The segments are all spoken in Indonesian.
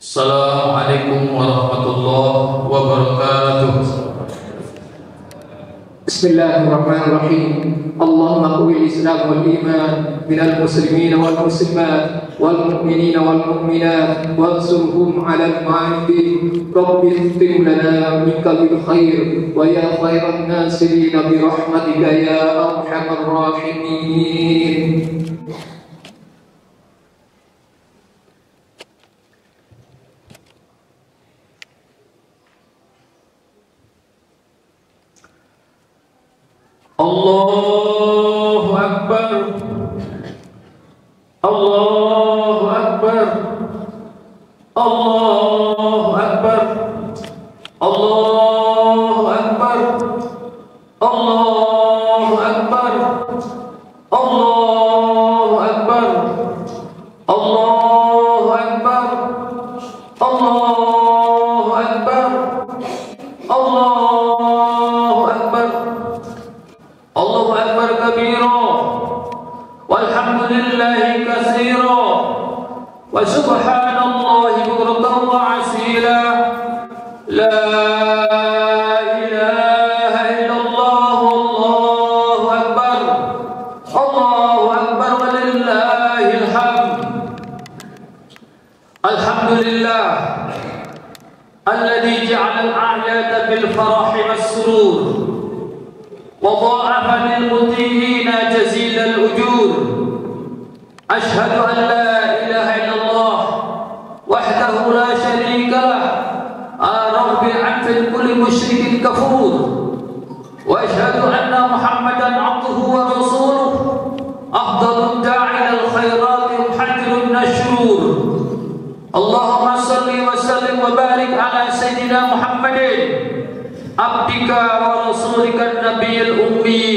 Assalamualaikum warahmatullahi wabarakatuh. Bismillahirrahmanirrahim. Allahumma qul Islam wal iman minal muslimin wal muslimat wal mu'minin wal mu'minat wansurhum 'alal mu'anidin. Rabbi ighfir lana minka bil khair wa ya khairan nasirin bi rahmatika ya arhamar rahimin. Allahu Akbar, Allahu Akbar, Allahu Akbar, Allahu Akbar, Allahu Akbar, Allahu Akbar, Allahu Akbar, Allahu Akbar, Allahu Akbar. Allahu Akbar kabira walhamdulillahi katsira wa subhanallahi bukratan wa asila. La ilaha illallah, Allahu Akbar, Allahu Akbar walillahil hamd. Alhamdulillah alladzi ja'ala al-a'yada bil farahi was-surur وضاعف للمطيعين جزيل الأجور. أشهد أن لا إله إلا الله وحده لا شريك له رب عن كل مشرك كفور. وأشهد أن محمدا عبده ورسوله أفضل الداعي إلى الخيرات محذر من الشرور. اللهم صل وسلم وبارك على سيدنا محمد abdika wa rasulika nabiyil ummi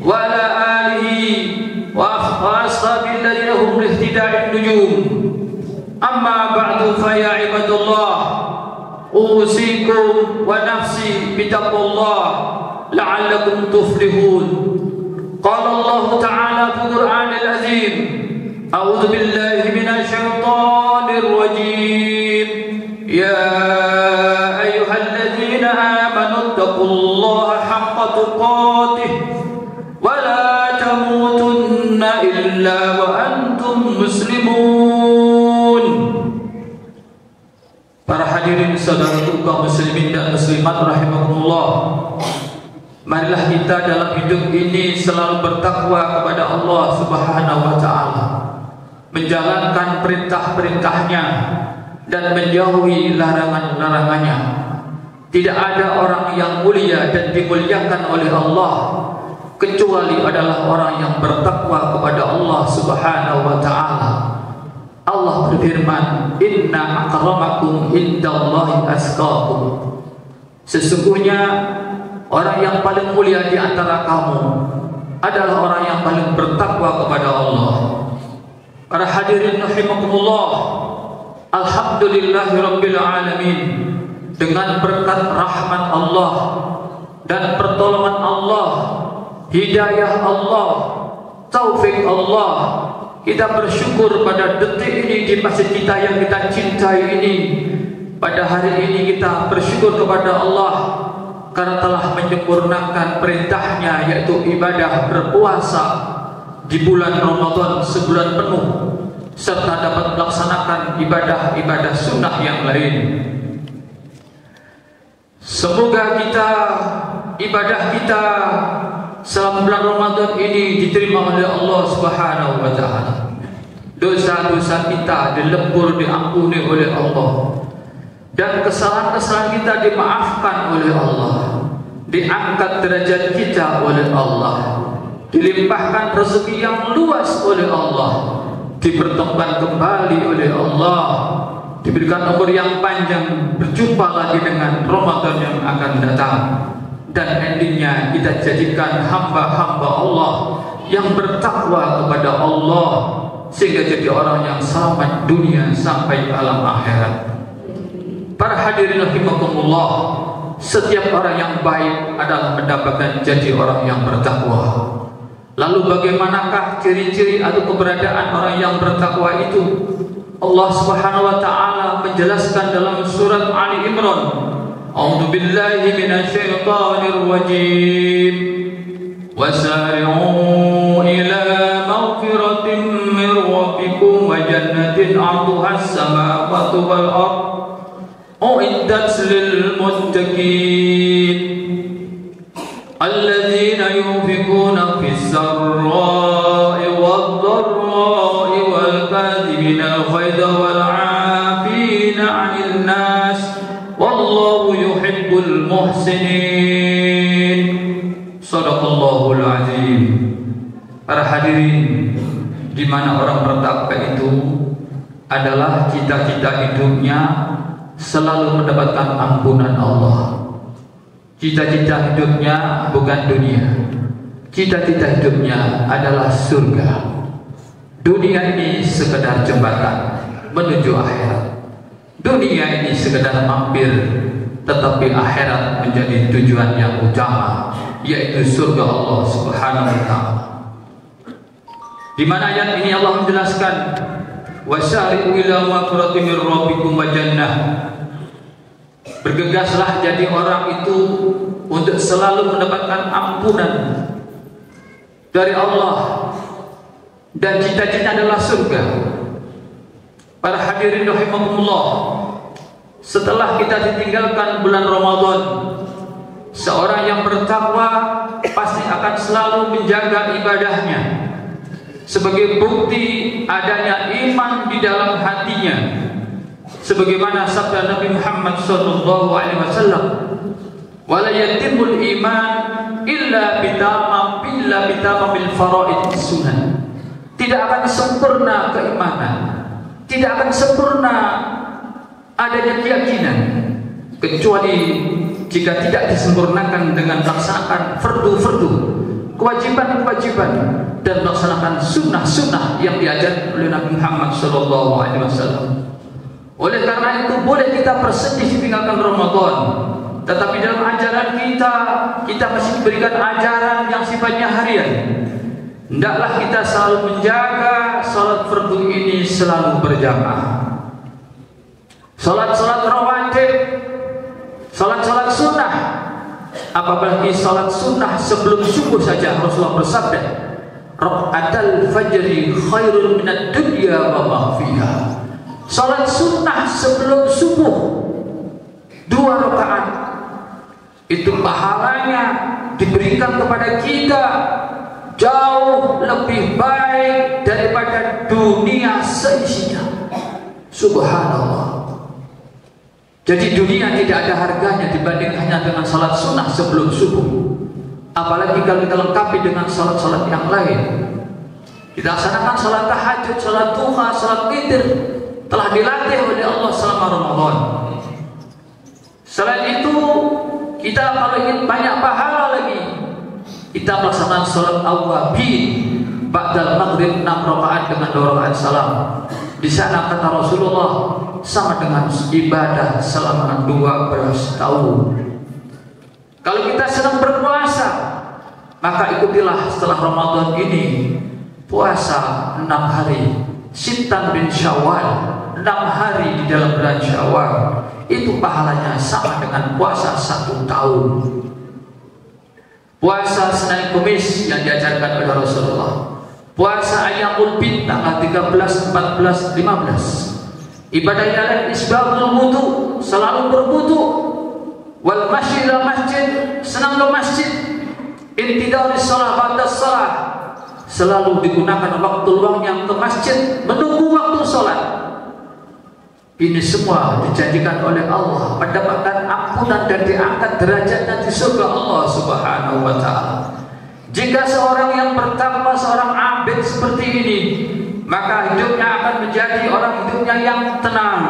wa ala alihi wa ashabil ladzina hum lihtida'in nujum. Amma ba'du fa ya ibadallah, usikum wa nafsi bitaqwallah la'allakum tuflihun. Qala Allah ta'ala fil Qur'anil azim, a'udzu billahi minasy syaithanir rajim. Ya ayyuhalladzina amanu taqullaha haqqa tuqatih wa la tamutunna illa wa antum muslimun. Para hadirin saudaraku kaum muslimin dan muslimat rahimakumullah, marilah kita dalam hidup ini selalu bertakwa kepada Allah Subhanahu wa taala, menjalankan perintah-perintahnya dan menjauhi larangan-larangannya. Tidak ada orang yang mulia dan dimuliakan oleh Allah kecuali adalah orang yang bertakwa kepada Allah Subhanahu wa taala. Allah berfirman, "Inna akramakum indallahi atqakum." Sesungguhnya orang yang paling mulia di antara kamu adalah orang yang paling bertakwa kepada Allah. Para hadirin rahimakumullah, alhamdulillahirabbil alamin. Dengan berkat rahmat Allah dan pertolongan Allah, hidayah Allah, taufik Allah, kita bersyukur pada detik ini di masjid kita yang kita cintai ini. Pada hari ini kita bersyukur kepada Allah karena telah menyempurnakan perintahnya, yaitu ibadah berpuasa di bulan Ramadan sebulan penuh, serta dapat melaksanakan ibadah-ibadah sunnah yang lain. Semoga ibadah kita selama bulan Ramadan ini diterima oleh Allah Subhanahu wa taala. Dosa-dosa kita dilebur, diampuni oleh Allah, dan kesalahan-kesalahan kita dimaafkan oleh Allah, diangkat derajat kita oleh Allah, dilimpahkan rezeki yang luas oleh Allah, dipertemukan kembali oleh Allah, diberikan umur yang panjang, berjumpa lagi dengan Ramadan yang akan datang, dan endingnya kita jadikan hamba-hamba Allah yang bertakwa kepada Allah sehingga jadi orang yang selamat dunia sampai alam akhirat. Para hadirin rahimakumullah, setiap orang yang baik adalah mendapatkan jadi orang yang bertakwa. Lalu bagaimanakah ciri-ciri atau keberadaan orang yang bertakwa itu? Allah Subhanahu wa taala menjelaskan dalam surat Ali Imran, A'udzu billahi minasyaitonir rajim. Wasari'u ila maghfiratin min rabbikum wa jannatin 'arduha as-samawati wal ardh u'iddat lil muttaqin alladzina yunfiquna fis sarra'i wad dharra'i wal kadhibina al-ghayza wal 'afina 'anil nas wallahu yuhibbul muhsinin. Shadaqallahul azim. Para hadirin, di mana orang bertakwa itu adalah cita-cita hidupnya selalu mendapatkan ampunan Allah. Cita-cita hidupnya bukan dunia. Cita-cita hidupnya adalah surga. Dunia ini sekedar jembatan menuju akhirat. Dunia ini sekedar mampir, tetapi akhirat menjadi tujuan yang utama, yaitu surga Allah Subhanahu wa taala. Di mana ayat ini Allah menjelaskan, wasari'u ila maghfiratin min rabbikum wa jannah. Bergegaslah jadi orang itu untuk selalu mendapatkan ampunan dari Allah, dan cita-cita adalah surga. Para hadirin rahimakumullah, setelah kita ditinggalkan bulan Ramadan, seorang yang bertakwa pasti akan selalu menjaga ibadahnya sebagai bukti adanya iman di dalam hatinya, sebagaimana sabda Nabi Muhammad SAW, wala yatimul iman illa bitamamil faraid sunan. Tidak akan sempurna keimanan, tidak akan sempurna adanya keyakinan kecuali jika tidak disempurnakan dengan melaksanakan fardu-fardu, kewajiban-kewajiban, dan melaksanakan sunnah-sunnah yang diajarkan oleh Nabi Muhammad SAW. Oleh karena itu boleh kita bersedih ditinggalkan Ramadan, tetapi dalam ajaran kita masih diberikan ajaran yang sifatnya harian. Hendaklah kita selalu menjaga salat fardu ini selalu berjamaah. Salat-salat rawatib, salat-salat sunnah, apalagi salat sunnah sebelum subuh saja Rasulullah bersabda, raka'atul fajri khairun minad dunya wa ma fiha. Salat sunnah sebelum subuh 2 rakaat itu pahalanya diberikan kepada kita jauh lebih baik daripada dunia seisinya. Subhanallah. Jadi dunia tidak ada harganya dibandingkannya dengan salat sunnah sebelum subuh. Apalagi kalau kita lengkapi dengan salat-salat yang lain. Kita laksanakan salat tahajud, salat duha, salat witir, telah dilatih oleh Allah selama Ramadan. Selain itu, kita kalau ingin banyak pahala lagi, kita melaksanakan salat awwabin ba'dal maghrib 6 rakaat dengan 2 rakaat salam. Di sana kata Rasulullah sama dengan ibadah selama 12 tahun. Kalau kita sedang berpuasa, maka ikutilah setelah Ramadan ini puasa 6 hari, Sittan bin Syawal, 6 hari di dalam bulan Syawal. Itu pahalanya sama dengan puasa 1 tahun. Puasa Senin Kamis yang diajarkan oleh Rasulullah, puasa Ayyamul Bid tanggal 13, 14, 15. Ibadah yang lain isbahul wudu, selalu berwudu, wal masjid ila masjid, senang ke masjid, intidari shalah ba'da shalah, selalu digunakan waktu luang yang ke masjid menunggu waktu sholat. Ini semua dijanjikan oleh Allah mendapatkan ampunan dan diangkat derajatnya di surga Allah Subhanahu wa taala. Jika seorang yang bertakwa, seorang abid seperti ini, maka hidupnya akan menjadi orang hidupnya yang tenang,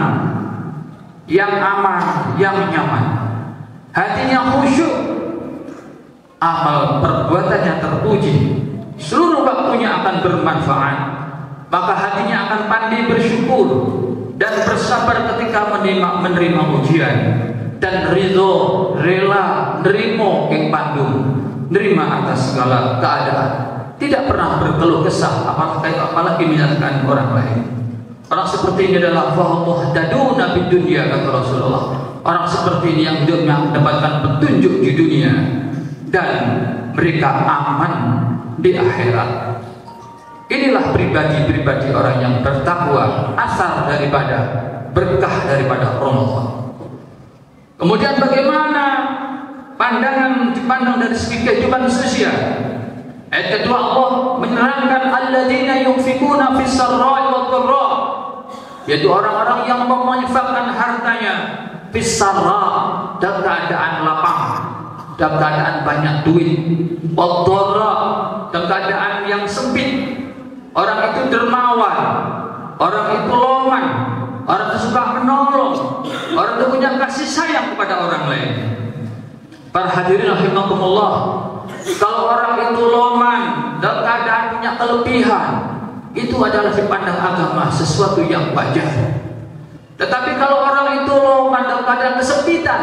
yang aman, yang nyaman. Hatinya khusyuk, amal perbuatannya terpuji, seluruh waktunya akan bermanfaat, maka hatinya akan pandai bersyukur dan bersabar ketika menerima ujian, dan ridho, rela, nerimo yang pandu, nerima atas segala keadaan, tidak pernah berkeluh kesah apalagi menyalahkan orang lain. Orang seperti ini adalah fahtaduna bid dunya, kata Rasulullah. Orang seperti ini yang hidupnya mendapatkan petunjuk di dunia dan mereka aman di akhirat. Inilah pribadi-pribadi orang yang bertakwa, asal daripada berkah daripada Ramadan. Kemudian bagaimana pandangan dipandang dari segi kehidupan sosial? Ayat kedua Allah menerangkan alladzina yunfikuna fis sarra'i wad dharra, yaitu orang-orang yang memanfaatkan hartanya fis sarra, dalam keadaan lapang, dalam keadaan banyak duit, wad dharra, dalam keadaan yang sempit. Orang itu dermawan, orang itu loman, orang itu suka menolong, orang itu punya kasih sayang kepada orang lain. Para hadirin rahimakumullah, kalau orang itu loman dalam keadaan punya kelebihan, itu adalah dipandang agama sesuatu yang wajar. Tetapi kalau orang itu loman dalam keadaan kesempitan,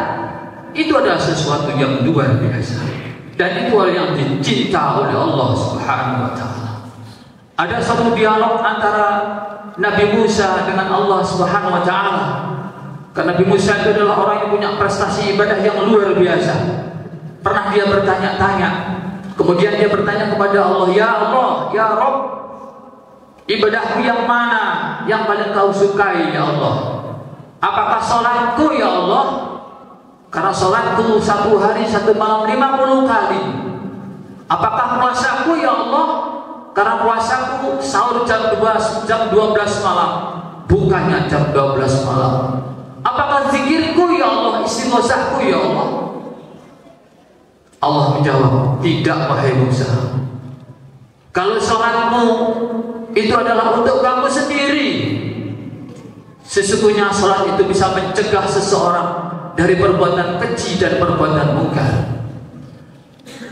itu adalah sesuatu yang luar biasa, dan itu hal yang dicinta oleh Allah Subhanahu wa Ta'ala. Ada satu dialog antara Nabi Musa dengan Allah Subhanahu wa Ta'ala. Karena Nabi Musa itu adalah orang yang punya prestasi ibadah yang luar biasa. Pernah dia bertanya-tanya, kemudian dia bertanya kepada Allah, ya Allah, ya Rabb, ibadahku yang mana yang paling kau sukai ya Allah? Apakah sholatku ya Allah? Karena sholatku satu hari satu malam 50 kali. Apakah puasaku ya Allah? Karena puasaku sahur jam 12 malam, bukannya jam 12 malam. Apakah zikirku ya Allah, istighosahku ya Allah? Allah menjawab, tidak wahai Musa. Kalau sholatmu itu adalah untuk kamu sendiri, sesungguhnya sholat itu bisa mencegah seseorang dari perbuatan keji dan perbuatan mungkar.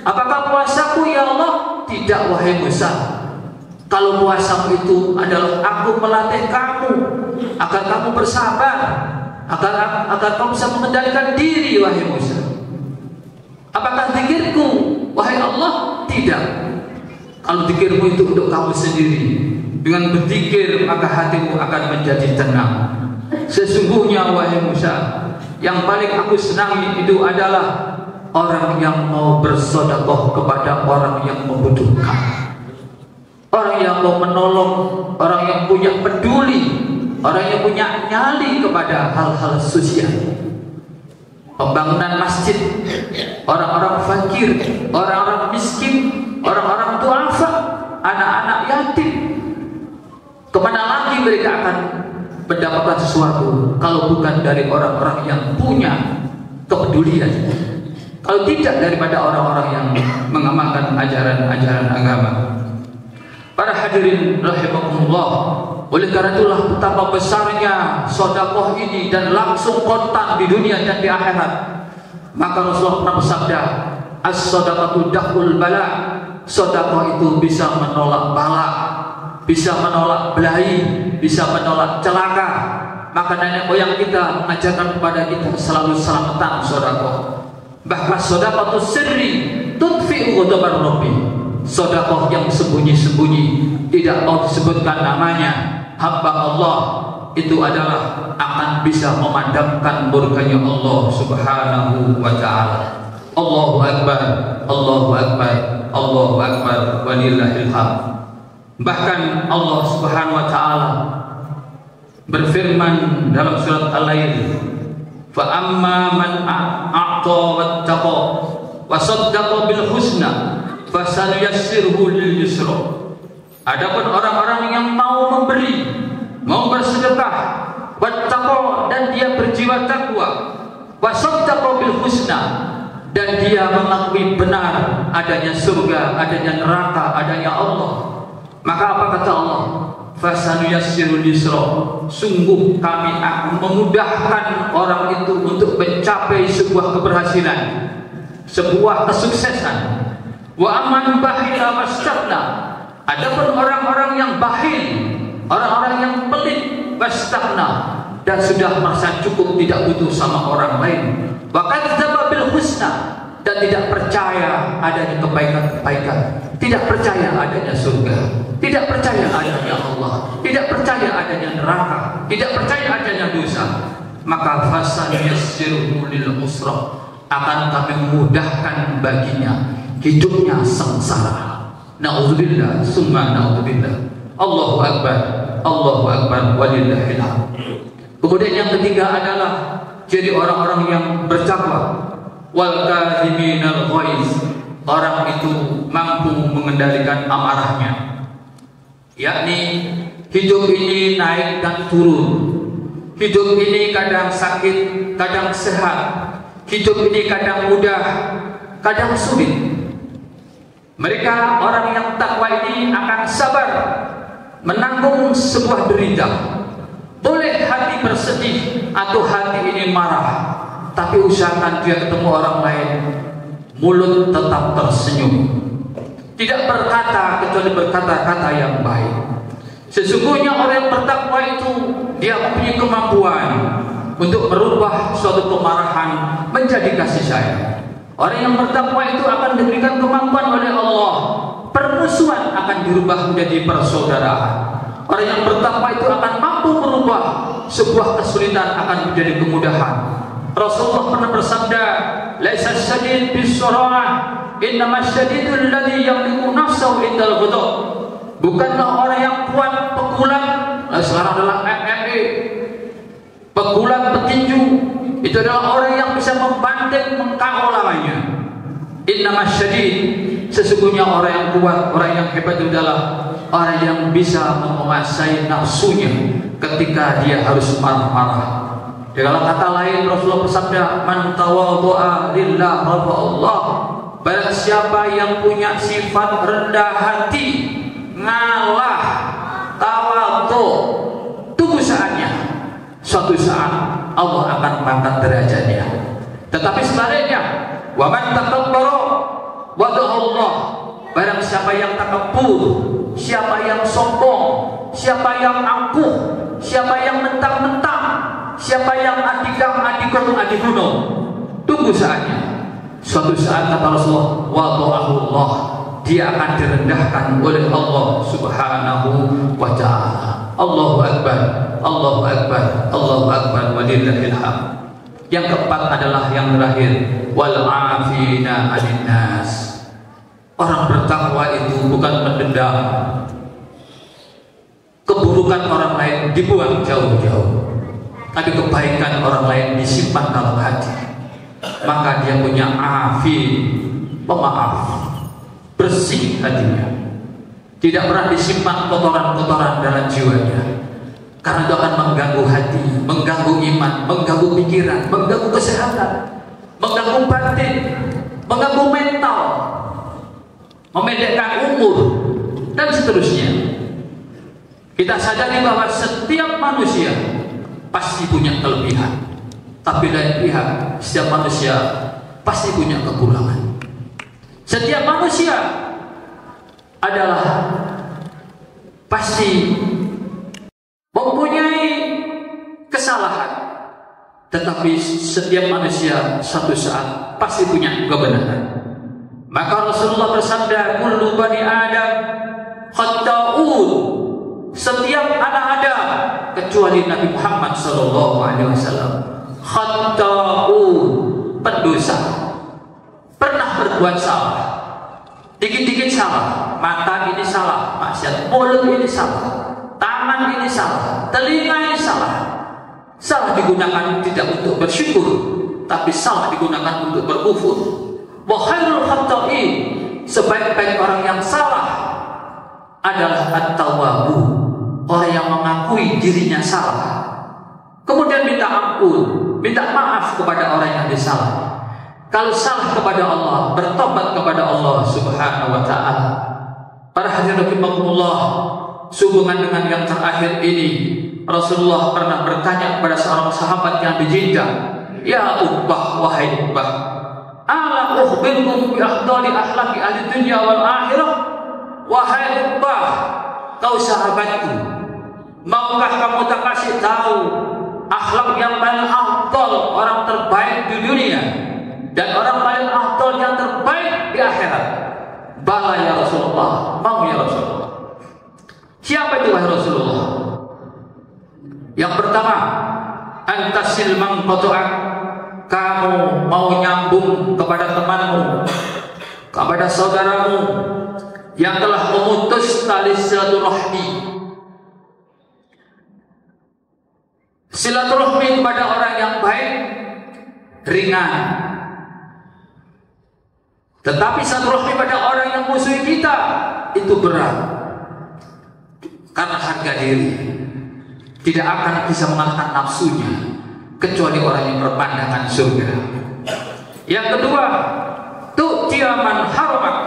Apakah puasaku ya Allah? Tidak wahai Musa. Kalau puasamu itu adalah aku melatih kamu agar kamu bersabar, agar kamu bisa mengendalikan diri wahai Musa. Apakah zikirku wahai Allah? Tidak. Kalau zikirmu itu untuk kamu sendiri, dengan berzikir maka hatimu akan menjadi tenang. Sesungguhnya wahai Musa, yang paling aku senangi itu adalah orang yang mau bersedekah kepada orang yang membutuhkan, orang yang mau menolong, orang yang punya peduli, orang yang punya nyali kepada hal-hal sosial. Pembangunan masjid, orang-orang fakir, orang-orang miskin, orang-orang duafa, anak-anak yatim. Kemana lagi mereka akan mendapatkan sesuatu kalau bukan dari orang-orang yang punya kepedulian? Kalau tidak daripada orang-orang yang mengamalkan ajaran-ajaran agama. Para hadirin rahimakumullah, oleh karena itulah betapa besarnya sedekah ini dan langsung kontan di dunia dan di akhirat. Maka Rasulullah pernah bersabda, as-sadaqatu dahul bala. Sedekah itu bisa menolak bala, bisa menolak belahi, bisa menolak celaka. Maka nenek moyang kita mengajarkan kepada kita selalu selamatan sedekah. Bahkan sedekah sirri tudfi'u ghadabar rabbi. Sedekah yang sembunyi-sembunyi, tidak mau disebutkan namanya, hamba Allah itu adalah akan bisa memadamkan murkanya Allah Subhanahu wa Ta'ala. Allahu Akbar, Allahu Akbar, Allahu Akbar, walillahil hamd. Bahkan Allah Subhanahu wa Ta'ala berfirman dalam surat Al-Lail, fa amma man a'ta wattaqa wa saddaqa bil husna fasanuyassirhu lil yusra. Adapun orang-orang yang mau memberi, mau bersedekah, wattaqa, dan dia berjiwa takwa, wa saddaqa bil husna, dan dia mengakui benar adanya surga, adanya neraka, adanya Allah, maka apa kata Allah? Fasanuyassirul yusra, sungguh kami akan memudahkan orang itu untuk mencapai sebuah keberhasilan, sebuah kesuksesan. Wa amman bakhila wastaghna, adapun orang-orang yang bakhil, orang-orang yang pelit, wastaghna, dan sudah merasa cukup tidak butuh sama orang lain, wa kadzdzaba bil husna, dan tidak percaya adanya kebaikan-kebaikan, tidak percaya adanya surga, tidak percaya adanya Allah, tidak percaya adanya neraka, tidak percaya adanya dosa, maka fasanyassiruhu lil usra, akan kami mudahkan baginya hidupnya sengsara. Na'udzubillah, summa na'udzubillah. Allahu Akbar, Allahu Akbar, walillahil hamd. Kemudian yang ketiga adalah jadi orang-orang yang bertakwa. Wal kadhiminal ghaiz, orang itu mampu mengendalikan amarahnya, yakni hidup ini naik dan turun, hidup ini kadang sakit, kadang sehat, hidup ini kadang mudah, kadang sulit. Mereka orang yang takwa ini akan sabar menanggung sebuah derita. Boleh hati bersedih atau hati ini marah, tapi usahakan dia ketemu orang lain, mulut tetap tersenyum, tidak berkata kecuali berkata-kata yang baik. Sesungguhnya orang yang bertakwa itu dia mempunyai kemampuan untuk merubah suatu kemarahan menjadi kasih sayang. Orang yang bertakwa itu akan diberikan kemampuan oleh Allah, permusuhan akan dirubah menjadi persaudaraan. Orang yang bertakwa itu akan mampu merubah sebuah kesulitan akan menjadi kemudahan. Rasulullah pernah bersabda, "Laisa syadid bis-sur'ah, innama syadidul ladzi yamliku nafsahu indal ghadab." Bukanlah orang yang kuat pegulat, sekarang adalah MMA, pegulat petinju, itu adalah orang yang bisa membanting, mengKO lawannya. Innama syadid, sesungguhnya orang yang kuat, orang yang hebat itu adalah orang yang bisa menguasai nafsunya ketika dia harus marah-marah. Dalam kata lain Rasulullah bersabda, "Man tawadhu'a lillah rafa'allah." Barang siapa yang punya sifat rendah hati, ngalah, tawadhu, tunggu saatnya. Suatu saat Allah akan mengangkat derajatnya. Tetapi sebaliknya, wa man takabbara wada'ahu Allah. Barang siapa yang takabur, siapa yang sombong, siapa yang angkuh, siapa yang mentang-mentang, siapa yang adikung, tunggu saatnya. Suatu saat kata Rasulullah, wada'ahu Allah, dia akan direndahkan oleh Allah Subhanahu wa ta'ala. Allahu Akbar, Allahu Akbar, Allahu Akbar, walillahil hamd. Yang keempat adalah yang terakhir, wal 'afina 'anil nas. Orang bertakwa itu bukan mendendam, keburukan orang lain dibuang jauh-jauh, tapi kebaikan orang lain disimpan dalam hati. Maka dia punya afi, pemaaf, bersih hatinya, tidak pernah disimpan kotoran-kotoran dalam jiwanya, karena itu akan mengganggu hati, mengganggu iman, mengganggu pikiran, mengganggu kesehatan, mengganggu batin, mengganggu mental, memendekkan umur, dan seterusnya. Kita sadari bahwa setiap manusia pasti punya kelebihan, tapi lain pihak setiap manusia pasti punya kekurangan. Setiap manusia adalah pasti mempunyai kesalahan, tetapi setiap manusia suatu saat pasti punya kebenaran. Maka Rasulullah bersabda, kullu bani Adam khata'un. Setiap anak Adam kecuali Nabi Muhammad SAW khata'un, pendosa, pernah berbuat salah, dikit-dikit salah, mata ini salah, maksiat, mulut ini salah, tangan ini salah, telinga ini salah. Salah digunakan tidak untuk bersyukur, tapi salah digunakan untuk berkufur. Wa khairul khata'in, sebaik-baik orang yang salah adalah at-tawwabu, orang yang mengakui dirinya salah, kemudian minta ampun, minta maaf kepada orang yang disalah. Kalau salah kepada Allah, bertobat kepada Allah Subhanahu wa ta'ala. Para hadirin rahimakumullah, sehubungan dengan yang terakhir ini, Rasulullah pernah bertanya kepada seorang sahabat yang di Jeddah, "Ya Uqbah, wahai Uqbah, ala ukhbirkum bi afdali akhlaqi ahli dunya wal akhirah?" Wahai Uqbah, kau sahabatku, maukah kamu tak kasih tahu akhlak yang paling afdal, orang terbaik di dunia, dan orang paling afdal yang terbaik di akhirat? Bala ya Rasulullah, mau ya Rasulullah. Siapa itu wahai Rasulullah? Yang pertama, antasil mangqatu'ak, kamu mau nyambung kepada temanmu, kepada saudaramu yang telah memutus tali silaturahmi. Silaturahmi kepada orang yang baik ringan, tetapi silaturahmi pada orang yang musuhi kita itu berat. Karena harga diri tidak akan bisa mengalahkan nafsunya kecuali orang yang berpandangan surga. Yang kedua, tu'tiya man haramak,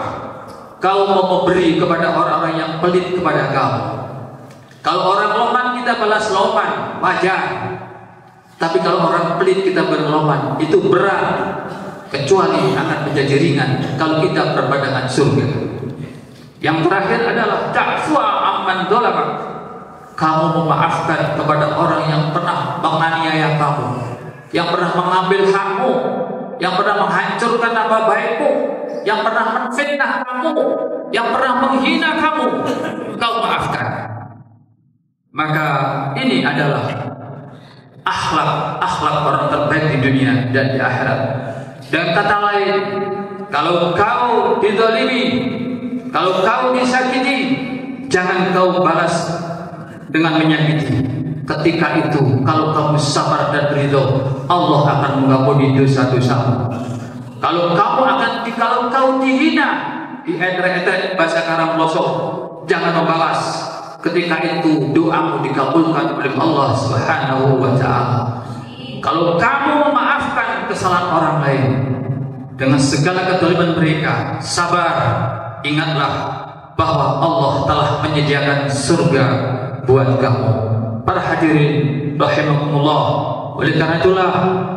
kau mau memberi kepada orang-orang yang pelit kepada kamu. Kalau orang loman kita balas loman, wajar. Tapi kalau orang pelit kita berloman, itu berat. Kecuali akan menjadi ringan kalau kita berpandangan surga. Yang terakhir adalah ta'fua amman dzalamak, kamu memaafkan kepada orang yang pernah menganiaya kamu, yang pernah mengambil hakmu, yang pernah menghancurkan nama baikmu, yang pernah menfitnah kamu, yang pernah menghina kamu, kau maafkan. Maka ini adalah akhlak orang terbaik di dunia dan di akhirat. Dan kata lain, kalau kau dizalimi, kalau kau disakiti, jangan kau balas dengan menyakiti. Ketika itu, kalau kamu sabar dan ridho, Allah akan mengampuni dosa-dosamu. Kalau kau dihina, diedrek-edrek bahasa Karang Losok, jangan membalas. Ketika itu doamu dikabulkan oleh Allah Subhanahu wa Ta'ala. Kalau kamu memaafkan kesalahan orang lain dengan segala kezaliman mereka, sabar, ingatlah bahwa Allah telah menyediakan surga buat kamu. Para hadirin rahimakumullah, oleh karena itulah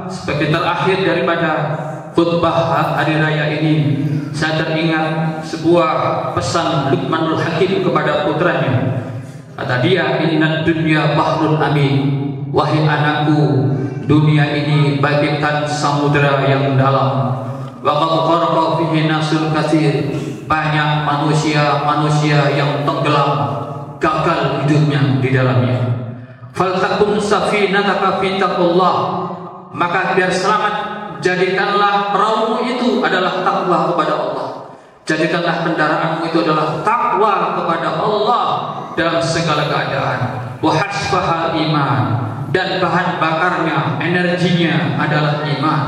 sebagai terakhir daripada khutbah hari raya ini, saya teringat sebuah pesan Luqmanul Hakim kepada putranya. Kata dia, inna dunya bahrun amin, wahai anakku, dunia ini bagaikan samudera yang dalam. Wa qad qarqa fihi nasul katsir, banyak manusia yang tenggelam, gagal hidupnya di dalamnya. Faltakun safinataka fi taqullah, maka biar selamat jadikanlah perahumu itu adalah takwa kepada Allah. Jadikanlah kendaraanmu itu adalah takwa kepada Allah dalam segala keadaan. Wa hasbahal iman, dan bahan bakarnya, energinya adalah iman.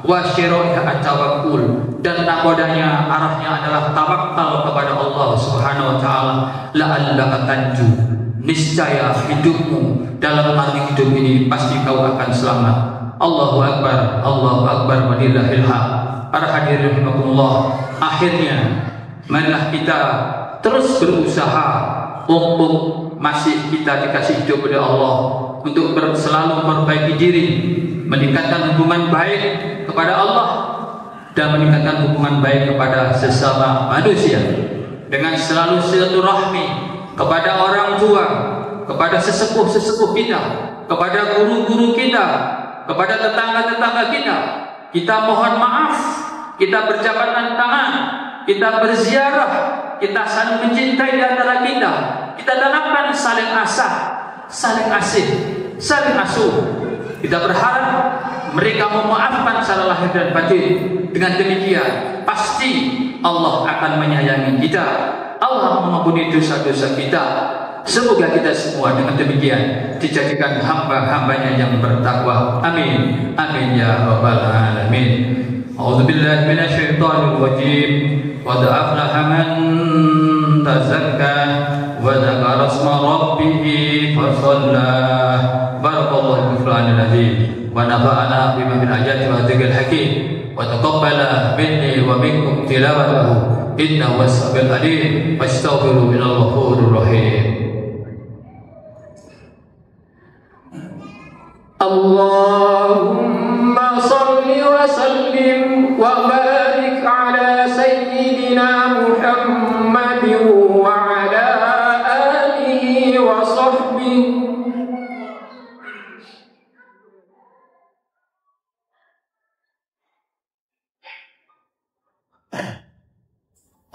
Wa syiraiha at-tawakkul, dan nakodanya, arahnya adalah tawakal kepada Allah Subhanahu wa Ta'ala. La'allaka tanju, niscaya hidupmu dalam arti hidup ini pasti kau akan selamat. Allahu Akbar, Allahu Akbar, walillahil hamd. Para hadirin rahimakumullah, akhirnya marilah kita terus berusaha untuk masih kita dikasih hidup oleh Allah untuk selalu memperbaiki diri, meningkatkan hubungan baik kepada Allah dan meningkatkan hubungan baik kepada sesama manusia dengan selalu silaturahmi kepada orang tua, kepada sesepuh-sesepuh kita, kepada guru-guru kita, kepada tetangga-tetangga kita. Kita mohon maaf, kita berjabatan tangan, kita berziarah, kita saling mencintai di antara kita. Kita tanamkan saling asah, saling asih, saling asuh. Kita berharap mereka memaafkan secara lahir dan batin. Dengan demikian pasti Allah akan menyayangi kita, Allah mengampuni dosa-dosa kita. Semoga kita semua dengan demikian dijadikan hamba-hambanya yang bertakwa. Amin. Amin ya rabbal alamin. A'udzubillahi minasyaitonir rajim. Qad aflaha man tazakka wa dzakara isma rabbih fa shalla. Barakallahu fil azim wa nafa'ana bima fil ayati wa dzikril hakim wa taqabbala minni wa minkum tilawatahu innahu was-sami'ul alim. Wastaghfiru minal ghafurur rahim. Allahumma salli wa sallim wa barik ala sayyidina Muhammadin wa ala alihi wa sahbihi.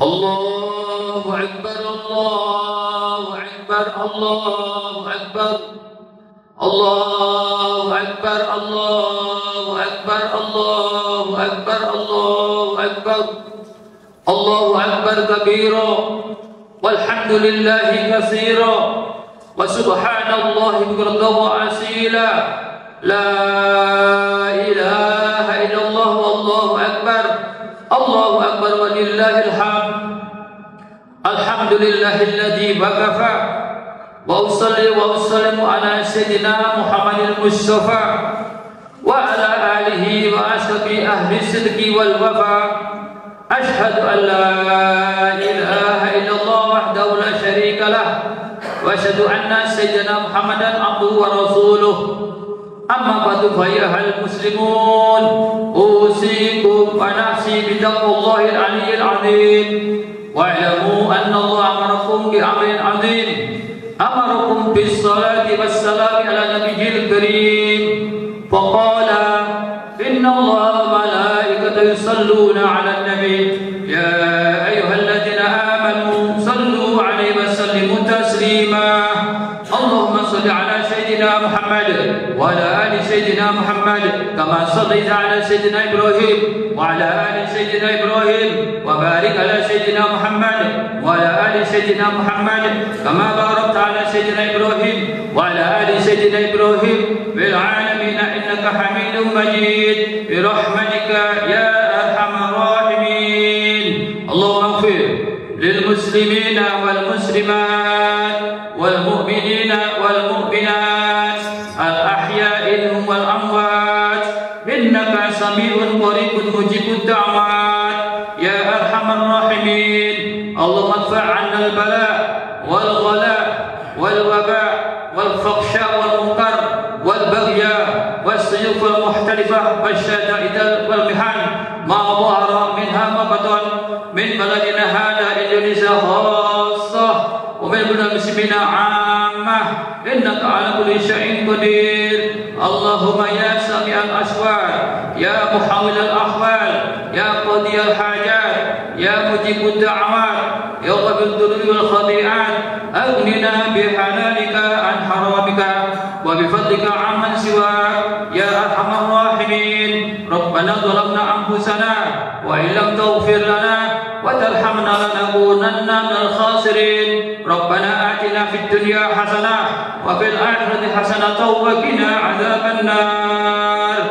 الله أكبر الله أكبر الله أكبر الله أكبر الله أكبر الله أكبر الله أكبر الله أكبر كبيرا والحمد لله كثيرا وسبحان الله بكرة وأصيلا لا إله إلا الله والله أكبر الله أكبر ولله الحمد الحمد لله الذي وكفى وأصلي وأسلم على سيدنا محمد المصطفى وعلى آله وأصحابه أهل الصدق والوفاء أشهد أن لا إله إلا الله وحده لا شريك له وأشهد أن سيدنا محمدا عبده ورسوله أما بعد فأيها المسلمون أوصيكم ونفسي بتقوى الله العلي العظيم واعلموا أن الله أمركم بأمر عظيم أمركم بالصلاة والسلام على نبيه الكريم فقال إن الله وملائكته يصلون على النبي يا أيها الذين آمنوا صلوا عليه وسلموا تسليما اللهم صل على سيدنا محمد وعلى آل سيدنا محمد كما صليت على سيدنا إبراهيم وعلى آل سيدنا إبراهيم وبارك على سيدنا محمد وعلى آل سيدنا محمد كما باركت على سيدنا إبراهيم وعلى آل سيدنا إبراهيم في العالمين إنك حميد مجيد برحمتك يا أرحم الراحمين اللهم اغفر للمسلمين والمسلمات والمؤمنين والمؤمنات الأحياء منهم والأموات إنك سميع قريب مجيب الدعوات يا أرحم الراحمين اللهم ادفع عنا البلاء والغلاء والوباء والفحشاء والمنكر والبغي والسيوف المختلفة والشدائد والمحن ما ظهر منها ما بطن من بلدنا هذا إندونيسيا خاصة ومن بلاد المسلمين عامة إنك على كل شيء قدير اللهم يا سميع الأصوات يا محاول الأحوال يا قاضي الحاجات يا مجيب الدعوات يا غفر الذنوب والخطيئات أغننا بحلالك عن حرامك وبفضلك عمن سواك يا أرحم الراحمين ربنا ظلمنا أنفسنا وإن لم تغفر لنا وترحمنا لنكونن من الخاسرين ربنا آتنا في الدنيا حسنة وفي الآخرة حسنة وقنا عذاب النار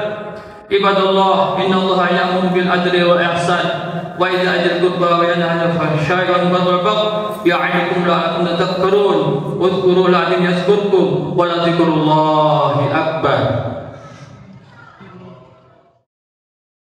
عباد الله إن الله يأمر بالعدل والإحسان وإذا أجل القربى وينهى عن الفحشاء والمنكر والبغي يعظكم لعلكم تذكرون اذكروا العظيم يذكركم ولذكر الله أكبر